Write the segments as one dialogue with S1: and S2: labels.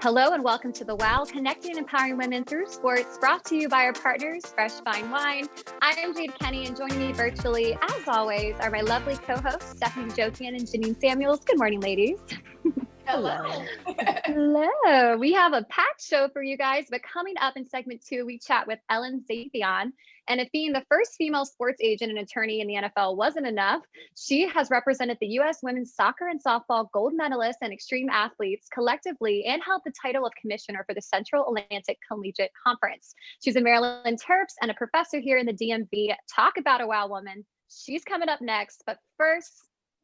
S1: Hello and welcome to the WOW, Connecting and Empowering Women Through Sports, brought to you by our partners, Fresh Fine Wine. I am Jade Kenny, and joining me virtually, as always, are my lovely co-hosts, Stephanie Jojokian and GeNienne Samuels. Good morning, ladies.
S2: Hello.
S1: Hello. We have a packed show for you guys, but coming up in segment 2, we chat with Ellen Zavian. And if being the first female sports agent and attorney in the NFL wasn't enough, she has represented the U.S. women's soccer and softball gold medalists and extreme athletes collectively and held the title of commissioner for the Central Atlantic Collegiate Conference. She's a Maryland Terps and a professor here in the DMV. Talk about a wow woman. She's coming up next. But first,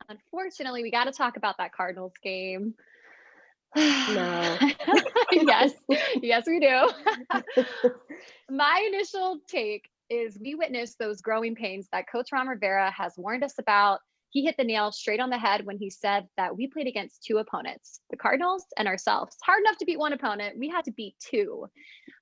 S1: unfortunately, we got to talk about that Cardinals game.
S2: No.
S1: Yes, we do. My initial take is we witnessed those growing pains that Coach Ron Rivera has warned us about. He hit the nail straight on the head when he said that we played against two opponents, the Cardinals and ourselves. Hard enough to beat one opponent. We had to beat two.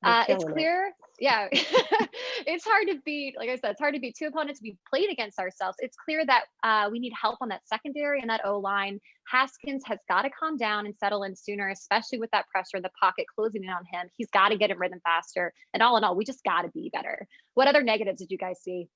S1: It's clear. Yeah, it's hard to beat, like I said, it's hard to beat two opponents. We played against ourselves. It's clear that we need help on that secondary and that O-line. Haskins has got to calm down and settle in sooner, especially with that pressure in the pocket closing in on him. He's got to get in rhythm faster. And all in all, we just got to be better. What other negatives did you guys see?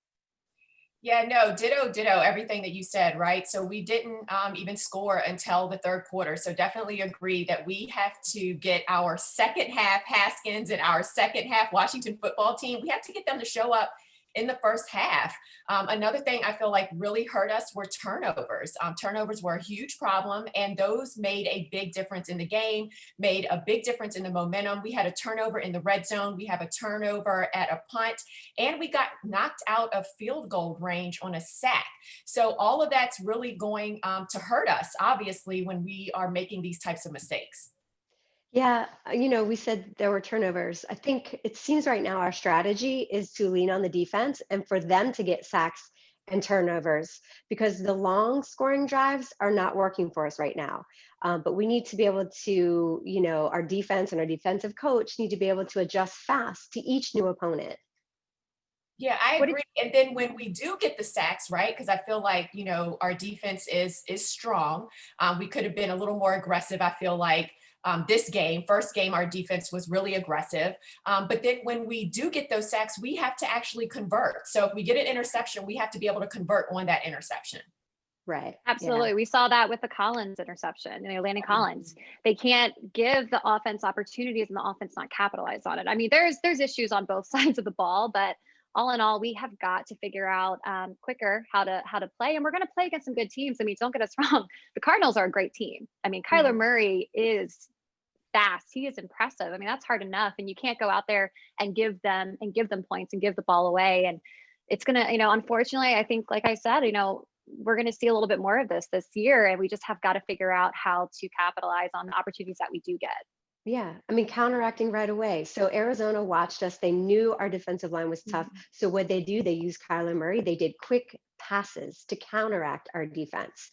S2: Yeah, no, ditto, everything that you said, right? So we didn't even score until the third quarter. So definitely agree that we have to get our second half Haskins and our second half Washington football team. We have to get them to show up in the first half. Another thing I feel like really hurt us were turnovers. Turnovers were a huge problem, and those made a big difference in the game, made a big difference in the momentum. We had a turnover in the red zone. We have a turnover at a punt, and we got knocked out of field goal range on a sack. So all of that's really going to hurt us, obviously, when we are making these types of mistakes.
S3: Yeah, we said there were turnovers. I think it seems right now our strategy is to lean on the defense and for them to get sacks and turnovers because the long scoring drives are not working for us right now. But we need to be able to, our defense and our defensive coach need to be able to adjust fast to each new opponent.
S2: Yeah, I agree. And then when we do get the sacks, right? Because I feel like, our defense is strong. We could have been a little more aggressive. I feel like this first game, our defense was really aggressive. But then when we do get those sacks, we have to actually convert. So if we get an interception, we have to be able to convert on that interception.
S3: Right.
S1: Absolutely. Yeah. We saw that with the Collins interception, Landon Collins. They can't give the offense opportunities and the offense not capitalize on it. I mean, there's issues on both sides of the ball, but all in all, we have got to figure out quicker how to play. And we're going to play against some good teams. I mean, don't get us wrong. The Cardinals are a great team. I mean, Kyler Murray is fast. He is impressive. I mean, that's hard enough. And you can't go out there and give them points and give the ball away. And it's going to, unfortunately, I think, like I said, we're going to see a little bit more of this year. And we just have got to figure out how to capitalize on the opportunities that we do get.
S3: Yeah, I mean, counteracting right away. So Arizona watched us. They knew our defensive line was tough. So what they do, they use Kyler Murray. They did quick passes to counteract our defense.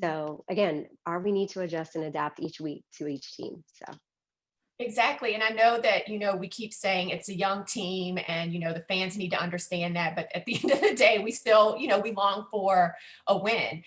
S3: So again, we need to adjust and adapt each week to each team. So.
S2: Exactly. And I know that, we keep saying it's a young team and, the fans need to understand that. But at the end of the day, we still, we long for a win.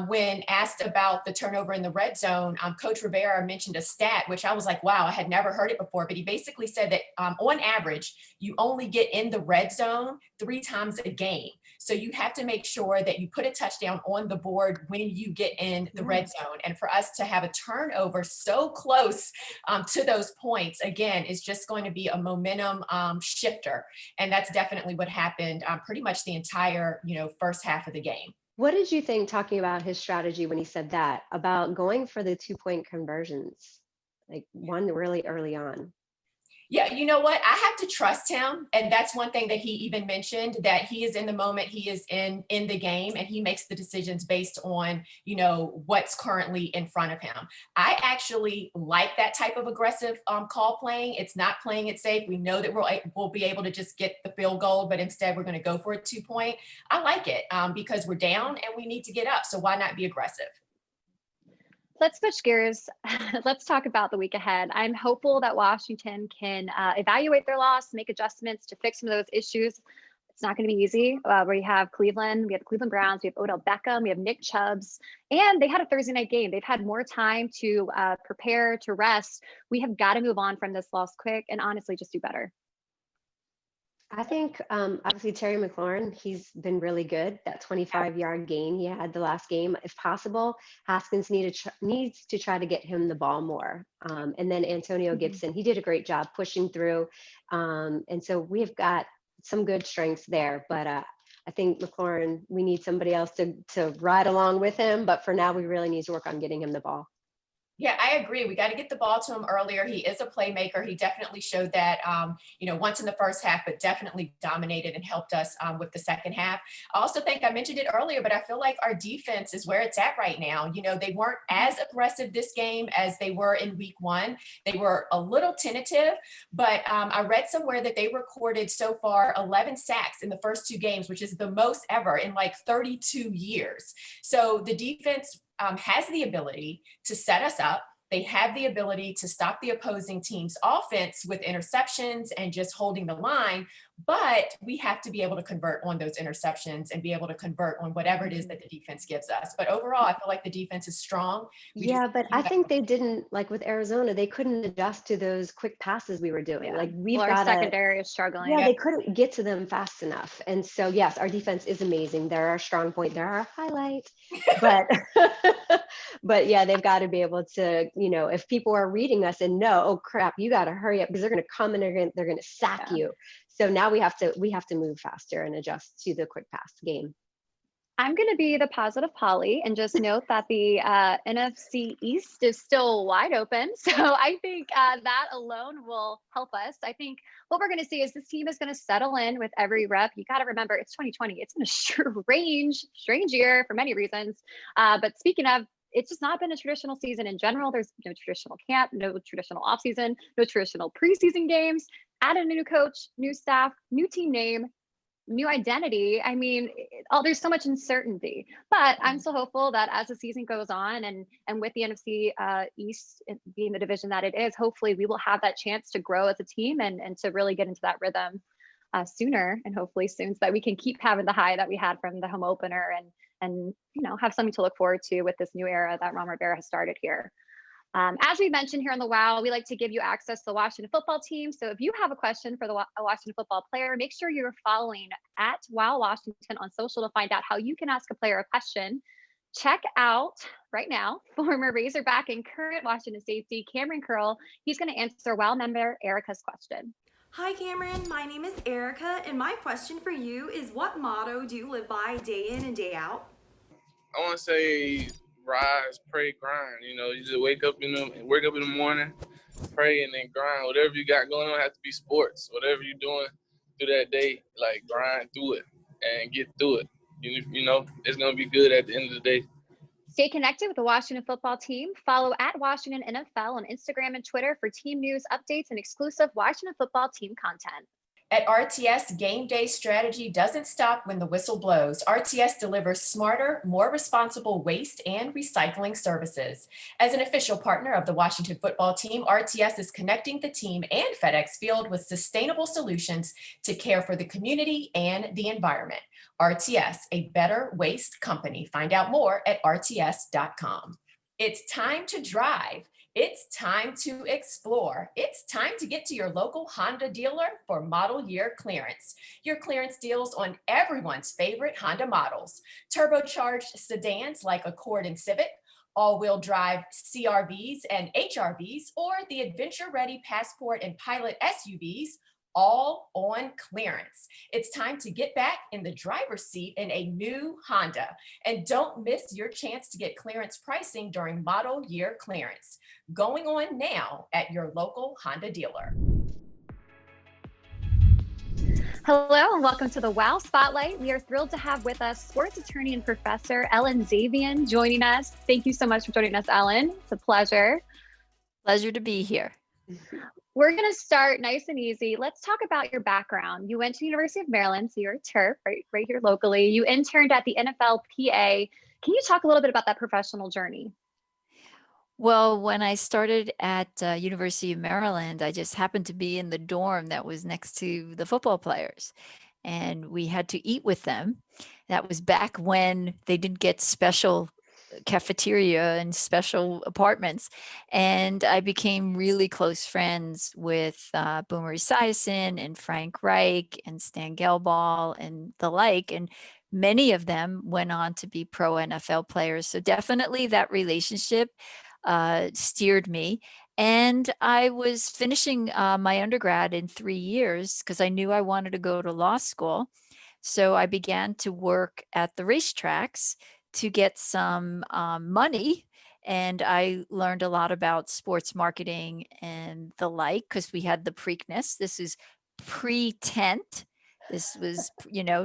S2: When asked about the turnover in the red zone, Coach Rivera mentioned a stat, which I was like, wow, I had never heard it before. But he basically said that on average, you only get in the red zone 3 times a game. So you have to make sure that you put a touchdown on the board when you get in the red zone. And for us to have a turnover so close to those points, again, is just going to be a momentum shifter. And that's definitely what happened pretty much the entire, first half of the game.
S3: What did you think, talking about his strategy when he said that, about going for the 2-point conversions, like one really early on?
S2: Yeah, you know what? I have to trust him. And that's one thing that he even mentioned, that he is in the moment, he is in the game, and he makes the decisions based on, what's currently in front of him. I actually like that type of aggressive call playing. It's not playing it safe. We know that we'll be able to just get the field goal, but instead we're going to go for a 2-point. I like it because we're down and we need to get up. So why not be aggressive?
S1: Let's switch gears. Let's talk about the week ahead. I'm hopeful that Washington can evaluate their loss, make adjustments to fix some of those issues. It's not going to be easy. We have Cleveland, we have the Cleveland Browns, we have Odell Beckham, we have Nick Chubbs, and they had a Thursday night game. They've had more time to prepare, to rest. We have got to move on from this loss quick and honestly just do better.
S3: I think obviously Terry McLaurin, he's been really good. That 25-yard gain he had the last game, if possible, Haskins needs to try to get him the ball more. And then Antonio Gibson, he did a great job pushing through. And so we've got some good strengths there, but I think McLaurin, we need somebody else to ride along with him. But for now, we really need to work on getting him the ball.
S2: Yeah, I agree. We got to get the ball to him earlier. He is a playmaker. He definitely showed that, once in the first half, but definitely dominated and helped us with the second half. I also think I mentioned it earlier, but I feel like our defense is where it's at right now. They weren't as aggressive this game as they were in week one. They were a little tentative, but I read somewhere that they recorded so far 11 sacks in the first two games, which is the most ever in like 32 years. So the defense has the ability to set us up. They have the ability to stop the opposing team's offense with interceptions and just holding the line. But we have to be able to convert on those interceptions and be able to convert on whatever it is that the defense gives us. But overall, I feel like the defense is strong.
S3: But I think they didn't, like with Arizona, they couldn't adjust to those quick passes we were doing. Like
S1: our secondary is struggling.
S3: They couldn't get to them fast enough. And so, yes, our defense is amazing. They're our strong point. They're our highlight. But, but yeah, they've got to be able to, if people are reading us and know, oh crap, you got to hurry up because they're going to come and they're going to sack you. So now we have to move faster and adjust to the quick pass game.
S1: I'm going to be the positive Polly and just note that the NFC East is still wide open. So I think that alone will help us. I think what we're going to see is this team is going to settle in with every rep. You got to remember it's 2020. It's been a strange year for many reasons. But speaking of, it's just not been a traditional season in general. There's no traditional camp, no traditional offseason, no traditional preseason games. Added a new coach, new staff, new team name, new identity. I mean, there's so much uncertainty, but I'm still hopeful that as the season goes on and with the NFC East being the division that it is, hopefully we will have that chance to grow as a team and to really get into that rhythm sooner and hopefully soon so that we can keep having the high that we had from the home opener and have something to look forward to with this new era that Ron Rivera has started here. As we mentioned here on the WOW, we like to give you access to the Washington football team. So if you have a question for a Washington football player, make sure you're following at WOW Washington on social to find out how you can ask a player a question. Check out right now, former Razorback and current Washington safety, Cameron Curl. He's going to answer WOW member Erica's question.
S4: Hi Cameron, my name is Erica, and my question for you is what motto do you live by day in and day out?
S5: I want to say rise, pray, grind. You just wake up in the morning, pray, and then grind. Whatever you got going on, have to be sports. Whatever you're doing through that day, like grind through it and get through it. It's gonna be good at the end of the day.
S1: Stay connected with the Washington football team. Follow at Washington NFL on Instagram and Twitter for team news, updates, and exclusive Washington football team content.
S2: At RTS, game day strategy doesn't stop when the whistle blows. RTS delivers smarter, more responsible waste and recycling services. As an official partner of the Washington football team, RTS is connecting the team and FedEx Field with sustainable solutions to care for the community and the environment. RTS, a better waste company. Find out more at rts.com. It's time to drive. It's time to explore. It's time to get to your local Honda dealer for model year clearance. Your clearance deals on everyone's favorite Honda models. Turbocharged sedans like Accord and Civic, all-wheel drive CRVs and HRVs, or the adventure-ready Passport and Pilot SUVs, all on clearance. It's time to get back in the driver's seat in a new Honda. And don't miss your chance to get clearance pricing during model year clearance. Going on now at your local Honda dealer.
S1: Hello and welcome to the WOW Spotlight. We are thrilled to have with us sports attorney and professor Ellen Zavian joining us. Thank you so much for joining us, Ellen. It's a pleasure.
S6: Pleasure to be here.
S1: We're going to start nice and easy. Let's talk about your background. You went to the University of Maryland, so you're a Terp right here locally. You interned at the NFLPA. Can you talk a little bit about that professional journey?
S6: Well, when I started at University of Maryland, I just happened to be in the dorm that was next to the football players. and we had to eat with them. That was back when they didn't get special cafeteria and special apartments. And I became really close friends with Boomer Esiason and Frank Reich and Stan Gelball and the like. And many of them went on to be pro NFL players. So definitely that relationship steered me. And I was finishing my undergrad in 3 years because I knew I wanted to go to law school. So I began to work at the racetracks to get some money. And I learned a lot about sports marketing and the like because we had the Preakness. This is pre-tent. This was,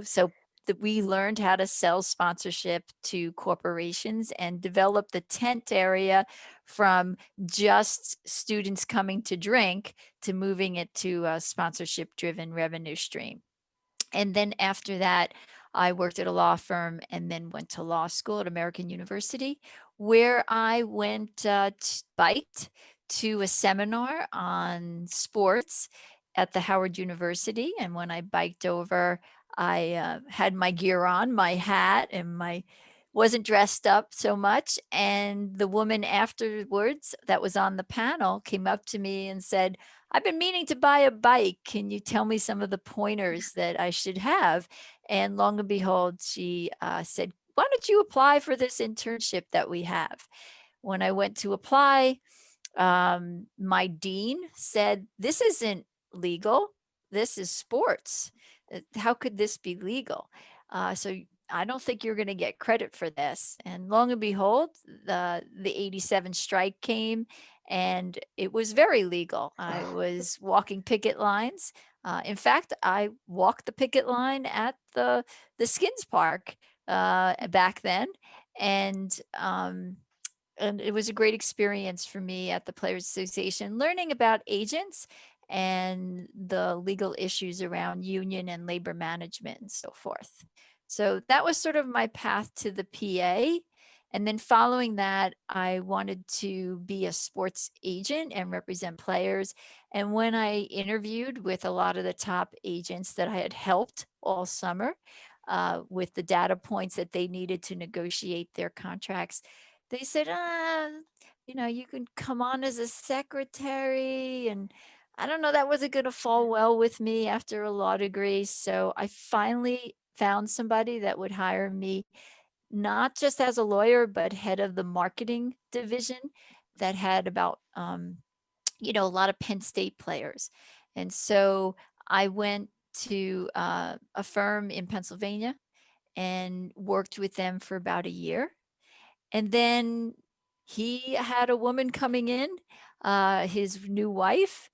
S6: so that we learned how to sell sponsorship to corporations and develop the tent area from just students coming to drink to moving it to a sponsorship driven revenue stream. And then after that, I worked at a law firm and then went to law school at American University, where I went biked to a seminar on sports at the Howard University. And when I biked over, I had my gear on, my hat, and my wasn't dressed up so much. And the woman afterwards that was on the panel came up to me and said, I've been meaning to buy a bike. Can you tell me some of the pointers that I should have? And long and behold, she said, why don't you apply for this internship that we have? When I went to apply, my dean said, this isn't legal. This is sports. How could this be legal? So I don't think you're going to get credit for this. And long and behold, the 87 strike came and it was very legal. I was walking picket lines. In fact, I walked the picket line at the Skins Park back then. And it was a great experience for me at the Players Association, learning about agents and the legal issues around union and labor management and so forth. So that was sort of my path to the PA. And then following that, I wanted to be a sports agent and represent players. And when I interviewed with a lot of the top agents that I had helped all summer with the data points that they needed to negotiate their contracts, they said, you can come on as a secretary. And I don't know, that wasn't going to fall well with me after a law degree. So I finally found somebody that would hire me, not just as a lawyer, but head of the marketing division that had about, a lot of Penn State players. And so I went to a firm in Pennsylvania and worked with them for about a year. And then he had a woman coming in, his new wife,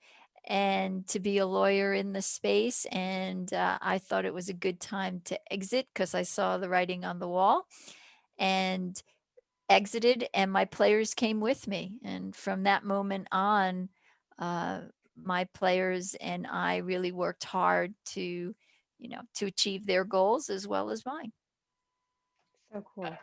S6: and to be a lawyer in the space. And I thought it was a good time to exit because I saw the writing on the wall and exited, and my players came with me. And from that moment on, my players and I really worked hard to achieve their goals as well as mine.
S3: So cool.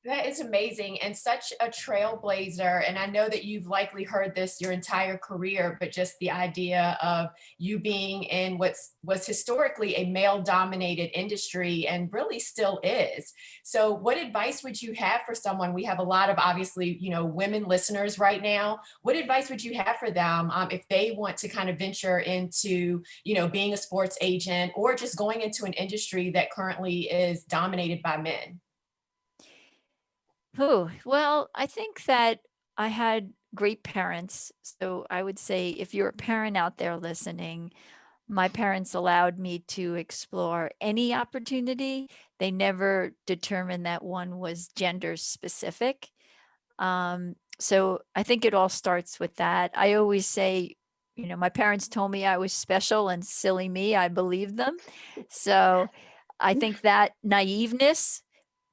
S2: That is amazing and such a trailblazer. And I know that you've likely heard this your entire career, but just the idea of you being in was historically a male dominated industry and really still is. So what advice would you have for someone? We have a lot of obviously, women listeners right now. What advice would you have for them if they want to kind of venture into, being a sports agent or just going into an industry that currently is dominated by men?
S6: Oh, well, I think that I had great parents. So I would say if you're a parent out there listening, my parents allowed me to explore any opportunity. They never determined that one was gender specific. So I think it all starts with that. I always say, my parents told me I was special and silly me. I believed them. So I think that naiveness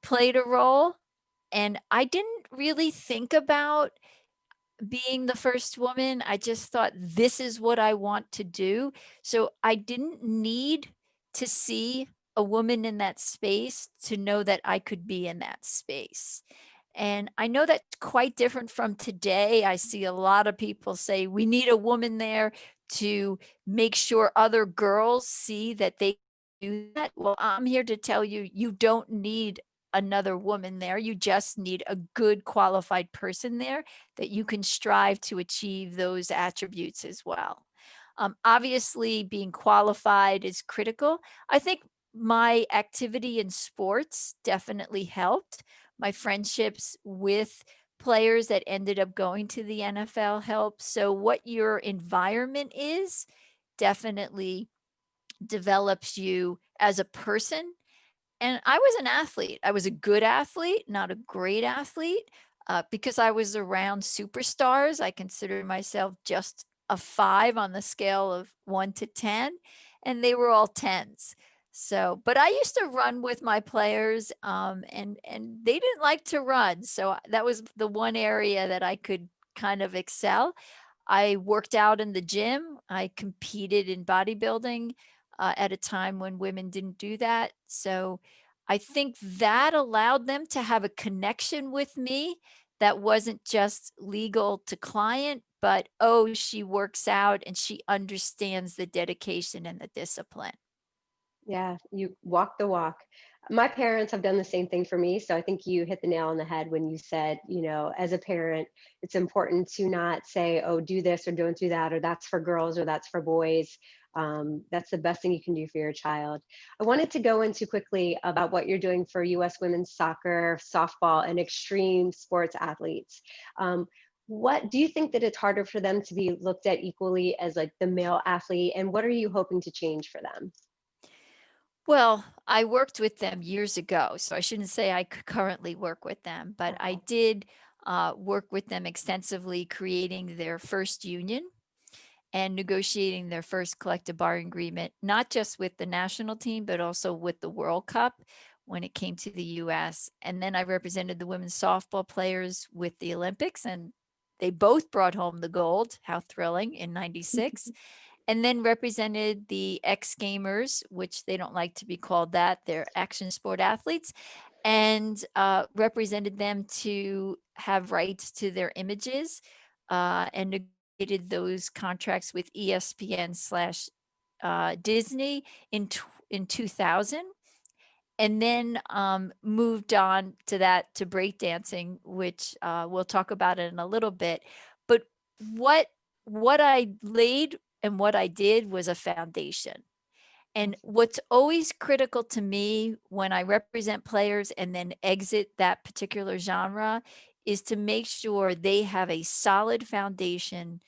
S6: played a role. And I didn't really think about being the first woman. I just thought, this is what I want to do. So I didn't need to see a woman in that space to know that I could be in that space. And I know that's quite different from today. I see a lot of people say we need a woman there to make sure other girls see that they do that? Well, I'm here to tell you, you don't need another woman there. You just need a good qualified person there that you can strive to achieve those attributes as well. Obviously, being qualified is critical. I think my activity in sports definitely helped. My friendships with players that ended up going to the NFL helped. So, what your environment is definitely develops you as a person. And I was an athlete. I was a good athlete, not a great athlete, because I was around superstars. I consider myself just a 5 on the scale of 1 to 10, and they were all 10s. So, but I used to run with my players, and they didn't like to run. So that was the one area that I could kind of excel. I worked out in the gym. I competed in bodybuilding at a time when women didn't do that. So I think that allowed them to have a connection with me that wasn't just legal to client, but oh, she works out and she understands the dedication and the discipline.
S3: Yeah, you walk the walk. My parents have done the same thing for me. So I think you hit the nail on the head when you said, as a parent, it's important to not say, oh, do this or don't do that, or that's for girls or that's for boys. That's the best thing you can do for your child. I wanted to go into quickly about what you're doing for US women's soccer, softball, and extreme sports athletes. What do you think that it's harder for them to be looked at equally as like the male athlete? And what are you hoping to change for them?
S6: Well, I worked with them years ago, so I shouldn't say I currently work with them, but I did work with them extensively creating their first union and negotiating their first collective bargaining agreement, not just with the national team, but also with the World Cup when it came to the US. And then I represented the women's softball players with the Olympics, and they both brought home the gold. How thrilling in 96. And then represented the X Gamers, which they don't like to be called that. They're action sport athletes, and represented them to have rights to their images and negotiated those contracts with ESPN slash Disney in 2000. And then moved on to that to breakdancing, which we'll talk about it in a little bit. But what what I laid and what I did was a foundation. And what's always critical to me when I represent players and then exit that particular genre is to make sure they have a solid foundation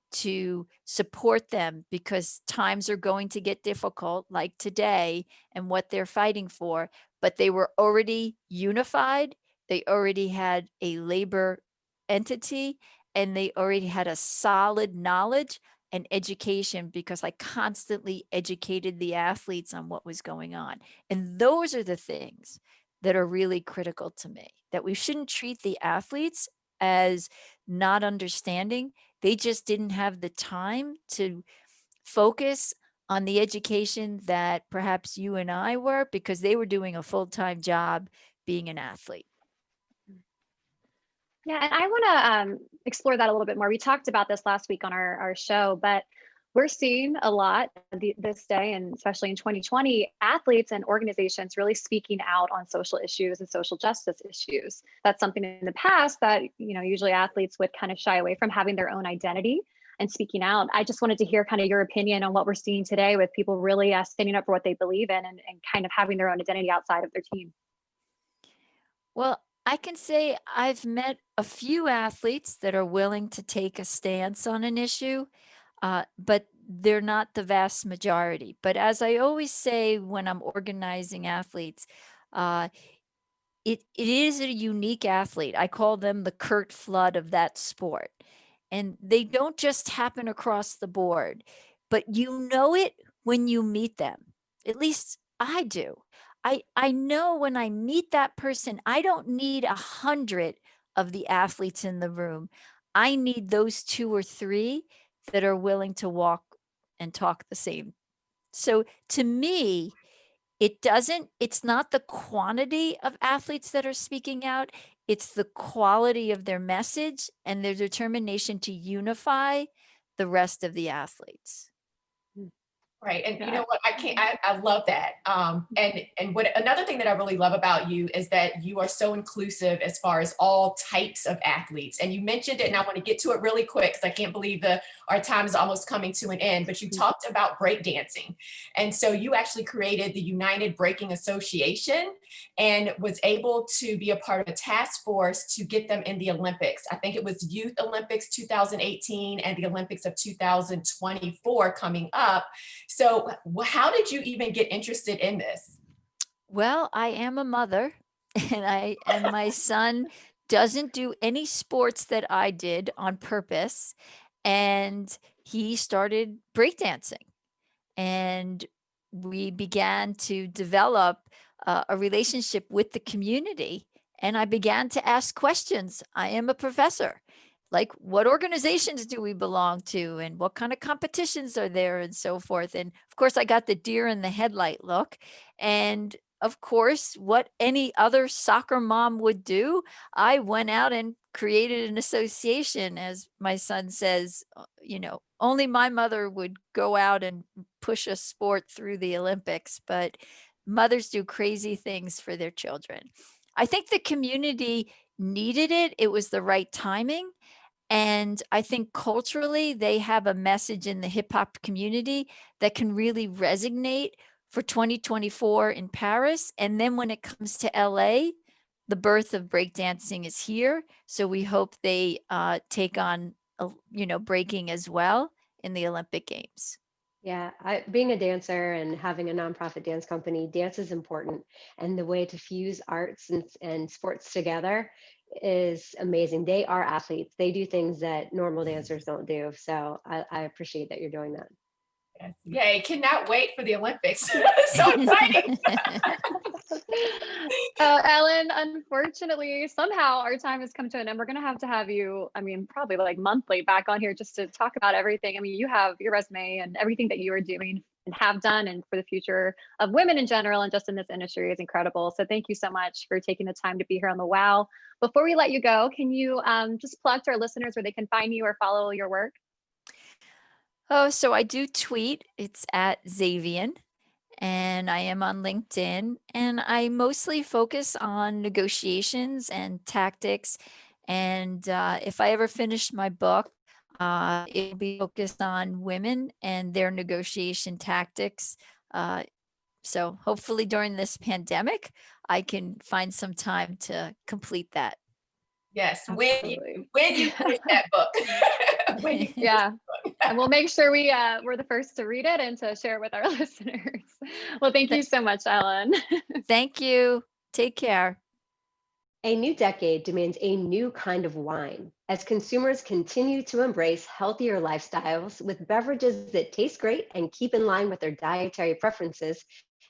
S6: to support them, because times are going to get difficult like today and what they're fighting for, but they were already unified. They already had a labor entity, and they already had a solid knowledge and education, because I constantly educated the athletes on what was going on. And those are the things that are really critical to me, that we shouldn't treat the athletes as not understanding. They just didn't have the time to focus on the education that perhaps you and I were, because they were doing a full-time job being an athlete.
S1: Yeah, and I want to explore that a little bit more. We talked about this last week on our show, but we're seeing a lot this day, and especially in 2020, athletes and organizations really speaking out on social issues and social justice issues. That's something in the past that, usually athletes would kind of shy away from having their own identity and speaking out. I just wanted to hear kind of your opinion on what we're seeing today with people really standing up for what they believe in, and kind of having their own identity outside of their team.
S6: Well, I can say I've met a few athletes that are willing to take a stance on an issue, but they're not the vast majority. But as I always say when I'm organizing athletes, uh, it is a unique athlete. I call them the Kurt Flood of that sport. And they don't just happen across the board, but you know it when you meet them. At least I do. I know when I meet that person, I don't need 100 of the athletes in the room. I need those 2 or 3 that are willing to walk and talk the same. So to me, it's not the quantity of athletes that are speaking out, it's the quality of their message and their determination to unify the rest of the athletes.
S2: Right. And you know what, I love that. And what another thing that I really love about you is that you are so inclusive as far as all types of athletes. And you mentioned it, and I want to get to it really quick because I can't believe our time is almost coming to an end, but you talked about breakdancing. And so you actually created the United Breaking Association and was able to be a part of a task force to get them in the Olympics. I think it was Youth Olympics 2018 and the Olympics of 2024 coming up. So how did you even get interested in this?
S6: Well, I am a mother and my son doesn't do any sports that I did on purpose. And he started breakdancing. And we began to develop a relationship with the community. And I began to ask questions. I am a professor. Like, what organizations do we belong to? And what kind of competitions are there? And so forth. And of course, I got the deer in the headlight look. And of course, what any other soccer mom would do, I went out and created an association. As my son says, only my mother would go out and push a sport through the Olympics, but mothers do crazy things for their children. I think the community needed it. It was the right timing. And I think culturally, they have a message in the hip hop community that can really resonate for 2024 in Paris. And then when it comes to LA, the birth of breakdancing is here. So we hope they take on, breaking as well in the Olympic Games.
S3: Yeah, being a dancer and having a nonprofit dance company, dance is important. And the way to fuse arts and sports together is amazing. They are athletes. They do things that normal dancers don't do. So I appreciate that you're doing that.
S2: Yes. Yay, cannot wait for the Olympics. So exciting.
S1: Ellen, unfortunately, somehow our time has come to an end. We're going to have you, probably like monthly back on here just to talk about everything. You have your resume and everything that you are doing and have done and for the future of women in general and just in this industry is incredible. So thank you so much for taking the time to be here on the WOW. Before we let you go, can you just plug to our listeners where they can find you or follow your work?
S6: Oh, so I do tweet. It's at Zavian. And I am on LinkedIn, and I mostly focus on negotiations and tactics. And if I ever finish my book, it'll be focused on women and their negotiation tactics. So hopefully during this pandemic, I can find some time to complete that.
S2: Yes, when you finish that book.
S1: Yeah. And we'll make sure we're the first to read it and to share it with our listeners. Well, thank you so much, Ellen.
S6: Thank you. Take care.
S3: A new decade demands a new kind of wine as consumers continue to embrace healthier lifestyles with beverages that taste great and keep in line with their dietary preferences.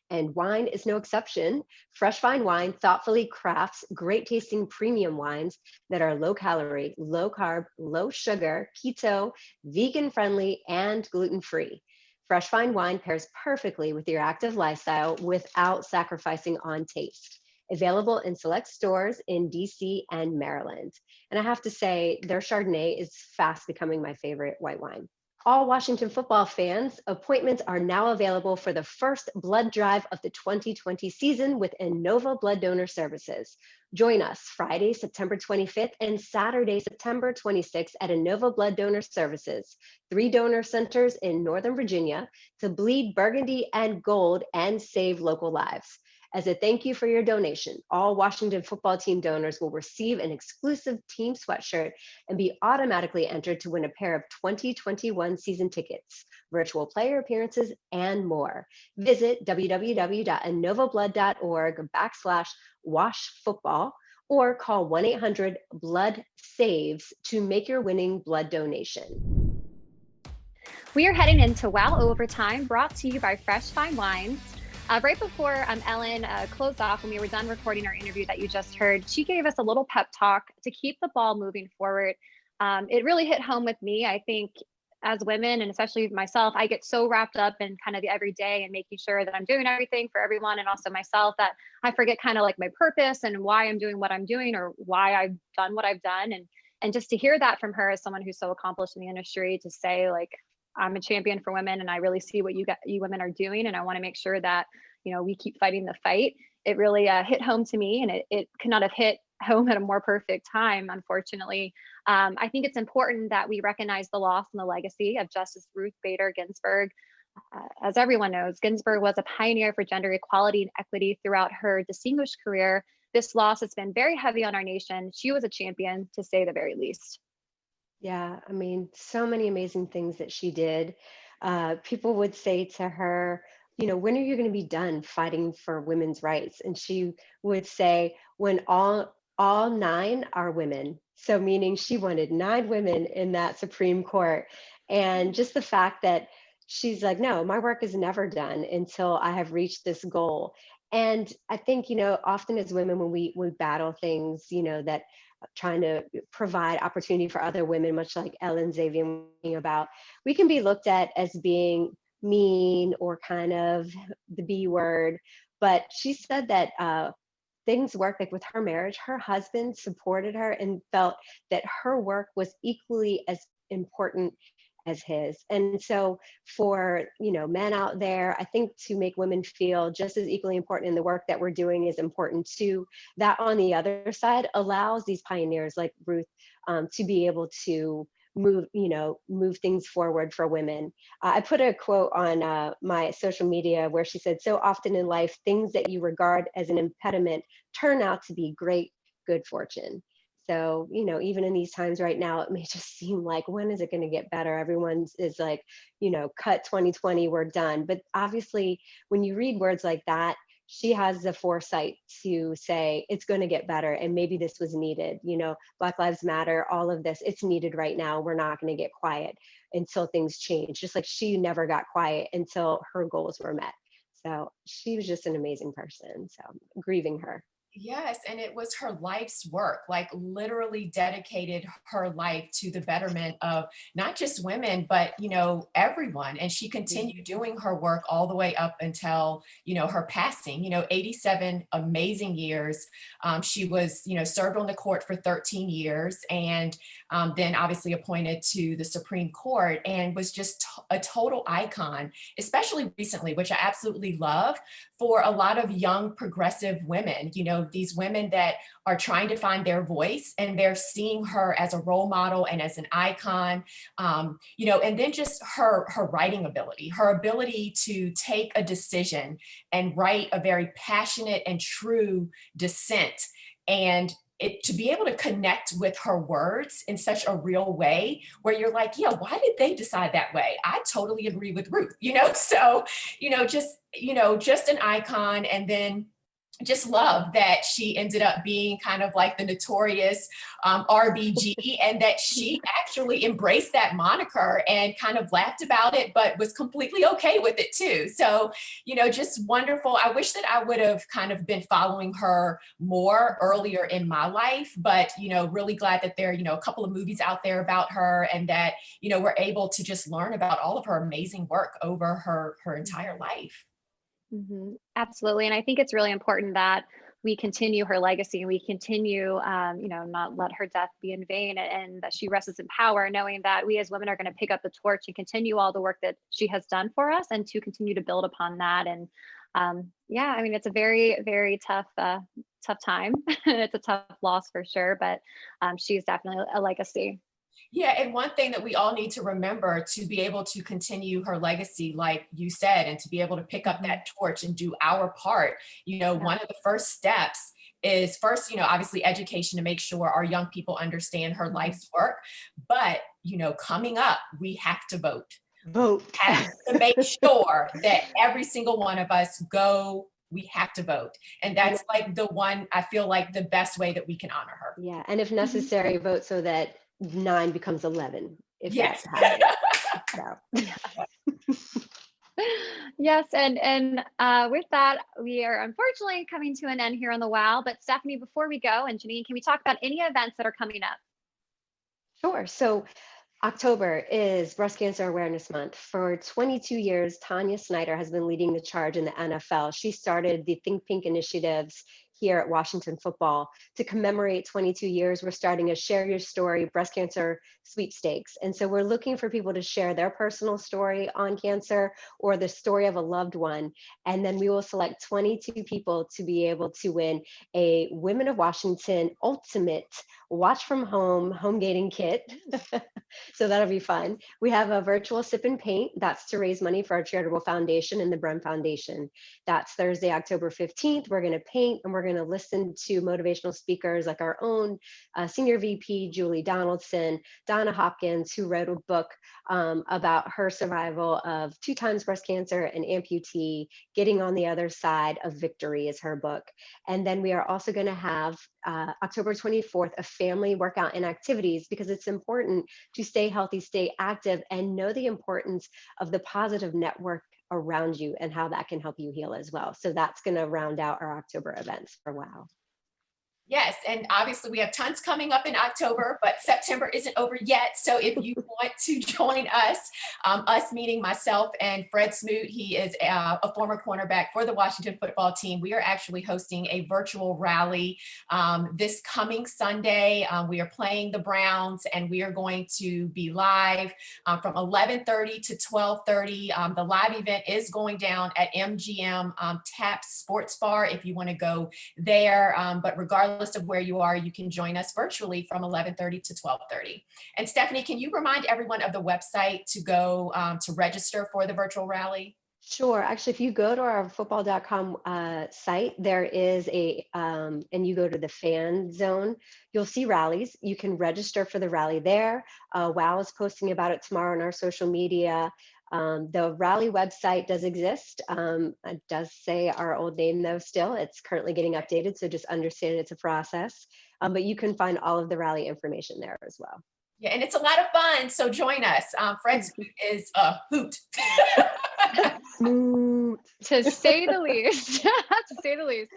S3: And wine is no exception. Fresh Fine Wine thoughtfully crafts great tasting premium wines that are low calorie, low carb, low sugar, keto, vegan friendly, and gluten free. Fresh Fine Wine pairs perfectly with your active lifestyle without sacrificing on taste. Available in select stores in DC and Maryland. And I have to say, their Chardonnay is fast becoming my favorite white wine. All Washington football fans, appointments are now available for the first blood drive of the 2020 season with Innova Blood Donor Services. Join us Friday, September 25th and Saturday, September 26th at Innova Blood Donor Services, 3 donor centers in Northern Virginia to bleed burgundy and gold and save local lives. As a thank you for your donation, all Washington football team donors will receive an exclusive team sweatshirt and be automatically entered to win a pair of 2021 season tickets, virtual player appearances, and more. Visit www.innovablood.org/washfootball or call 1-800-BLOOD-SAVES to make your winning blood donation.
S1: We are heading into WOW Overtime, brought to you by Fresh Fine Wines. Right before Ellen closed off, when we were done recording our interview that you just heard, she gave us a little pep talk to keep the ball moving forward. It really hit home with me. I think as women, and especially myself, I get so wrapped up in kind of the everyday and making sure that I'm doing everything for everyone and also myself that I forget kind of like my purpose and why I'm doing what I'm doing or why I've done what I've done. And just to hear that from her as someone who's so accomplished in the industry, to say like, I'm a champion for women, and I really see what you women are doing, and I want to make sure that, we keep fighting the fight. It really hit home to me, and it could not have hit home at a more perfect time, unfortunately. I think it's important that we recognize the loss and the legacy of Justice Ruth Bader Ginsburg. As everyone knows, Ginsburg was a pioneer for gender equality and equity throughout her distinguished career. This loss has been very heavy on our nation. She was a champion, to say the very least.
S3: Yeah, I mean, so many amazing things that she did. People would say to her, when are you going to be done fighting for women's rights? And she would say, when all nine are women. So meaning she wanted 9 women in that Supreme Court. And just the fact that she's like, no, my work is never done until I have reached this goal. And I think, often as women, when we battle things, that trying to provide opportunity for other women, much like Ellen Zavian about, we can be looked at as being mean or kind of the B word. But she said that things worked, like with her marriage, her husband supported her and felt that her work was equally as important as his. And so for, men out there, I think to make women feel just as equally important in the work that we're doing is important too. That on the other side allows these pioneers like Ruth to be able to move things forward for women. I put a quote on my social media where she said, so often in life, things that you regard as an impediment turn out to be great good fortune. So, even in these times right now, it may just seem like, when is it going to get better? Everyone's is like, cut 2020, we're done. But obviously, when you read words like that, she has the foresight to say it's going to get better, and maybe this was needed. Black Lives Matter, all of this, it's needed right now. We're not going to get quiet until things change, just like she never got quiet until her goals were met. So she was just an amazing person. So grieving her.
S2: Yes, and it was her life's work, like literally dedicated her life to the betterment of not just women, but, everyone. And she continued doing her work all the way up until, her passing, 87 amazing years. She was, served on the court for 13 years and then obviously appointed to the Supreme Court, and was just a total icon, especially recently, which I absolutely love, for a lot of young progressive women, these women that are trying to find their voice, and they're seeing her as a role model and as an icon, and then just her writing ability, her ability to take a decision and write a very passionate and true dissent, and to be able to connect with her words in such a real way where you're like, yeah, why did they decide that way? I totally agree with Ruth, so, just an icon. And then just love that she ended up being kind of like the notorious RBG, and that she actually embraced that moniker and kind of laughed about it, but was completely okay with it too. So, just wonderful. I wish that I would have kind of been following her more earlier in my life, but, really glad that there are, a couple of movies out there about her, and that, we're able to just learn about all of her amazing work over her entire life.
S1: Mm-hmm. Absolutely. And I think it's really important that we continue her legacy, and we continue, not let her death be in vain, and that she rests in power, knowing that we as women are going to pick up the torch and continue all the work that she has done for us, and to continue to build upon that. And it's a very, very tough time. It's a tough loss for sure, but she's definitely a legacy.
S2: Yeah, and one thing that we all need to remember to be able to continue her legacy, like you said, and to be able to pick up that torch and do our part, one of the first steps is first, obviously education to make sure our young people understand her life's work. But, coming up, we have to vote. Have to make sure that every single one of us we have to vote. And that's like the one, I feel like, the best way that we can honor her.
S3: Yeah. And if necessary, vote so that 9 becomes 11. If
S2: yes.
S1: Yes. And with that, we are unfortunately coming to an end here on the WOW. But Stephanie, before we go, and GeNienne, can we talk about any events that are coming up?
S3: Sure. So October is Breast Cancer Awareness Month. For 22 years, Tanya Snyder has been leading the charge in the NFL. She started the Think Pink initiatives here at Washington Football. To commemorate 22 years, we're starting a Share Your Story breast cancer sweepstakes. And so we're looking for people to share their personal story on cancer or the story of a loved one. And then we will select 22 people to be able to win a Women of Washington Ultimate Watch from Home gating kit. So that'll be fun. We have a virtual sip and paint. That's to raise money for our charitable foundation and the Brem Foundation. That's Thursday, October 15th. We're going to paint and we're going to listen to motivational speakers like our own Senior VP, Julie Donaldson, Donna Hopkins, who wrote a book about her survival of 2 times breast cancer and amputee, getting on the other side of victory is her book. And then we are also going to have October 24th, a family workout and activities, because it's important to stay healthy, stay active, and know the importance of the positive network around you and how that can help you heal as well. So that's going to round out our October events for WOW.
S2: Yes, and obviously we have tons coming up in October, but September isn't over yet. So if you want to join us meeting myself and Fred Smoot, he is a former cornerback for the Washington football team. We are actually hosting a virtual rally this coming Sunday. We are playing the Browns, and we are going to be live from 11:30 to 12:30. The live event is going down at MGM Taps Sports Bar if you want to go there. But regardless of where you are, you can join us virtually from 11:30 to 12:30. And Stephanie, can you remind everyone of the website to go to register for the virtual rally?
S3: Sure. Actually, if you go to our football.com site, there is and you go to the fan zone, you'll see rallies. You can register for the rally there. WOW is posting about it tomorrow on our social media. The rally website does exist. It does say our old name though still. It's currently getting updated, so just understand it's a process. But you can find all of the rally information there as well.
S2: Yeah, and it's a lot of fun, so join us. Fred Smoot is a hoot.
S1: To say the least. To say the least.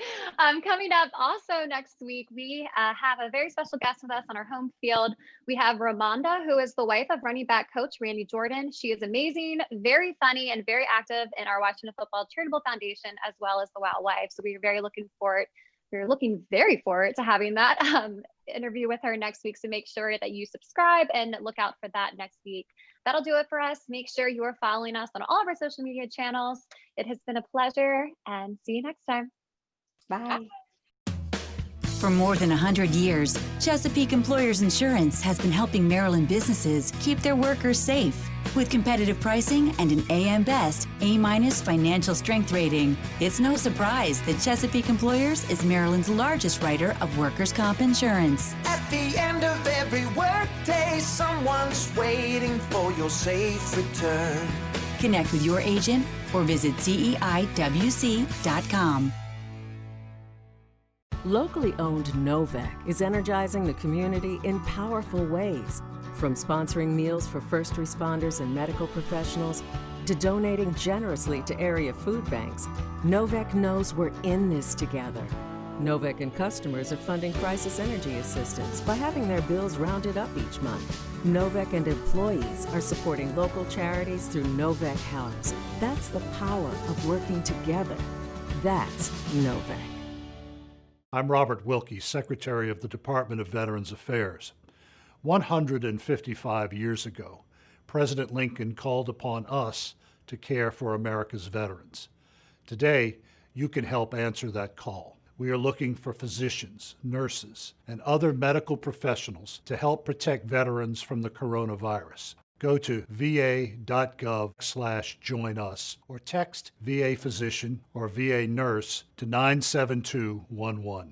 S1: Coming up also next week, we have a very special guest with us on our home field. We have Ramonda, who is the wife of running back coach Randy Jordan. She is amazing, very funny, and very active in our Washington Football Charitable Foundation, as well as the WOW Wife. So we're looking very forward to having that interview with her next week. So make sure that you subscribe and look out for that next week. That'll do it for us. Make sure you are following us on all of our social media channels. It has been a pleasure, and see you next time.
S3: Bye.
S7: For more than 100 years, Chesapeake Employers Insurance has been helping Maryland businesses keep their workers safe. With competitive pricing and an AM Best A- financial strength rating, it's no surprise that Chesapeake Employers is Maryland's largest writer of workers' comp insurance.
S8: At the end of every workday, someone's waiting for your safe return.
S7: Connect with your agent or visit CEIWC.com.
S9: Locally owned Novak is energizing the community in powerful ways. From sponsoring meals for first responders and medical professionals to donating generously to area food banks, Novak knows we're in this together. Novak and customers are funding crisis energy assistance by having their bills rounded up each month. Novak and employees are supporting local charities through Novak Helps. That's the power of working together. That's Novak.
S10: I'm Robert Wilkie, Secretary of the Department of Veterans Affairs. 155 years ago, President Lincoln called upon us to care for America's veterans. Today, you can help answer that call. We are looking for physicians, nurses, and other medical professionals to help protect veterans from the coronavirus. Go to va.gov/join us or text VA physician or VA nurse to 97211.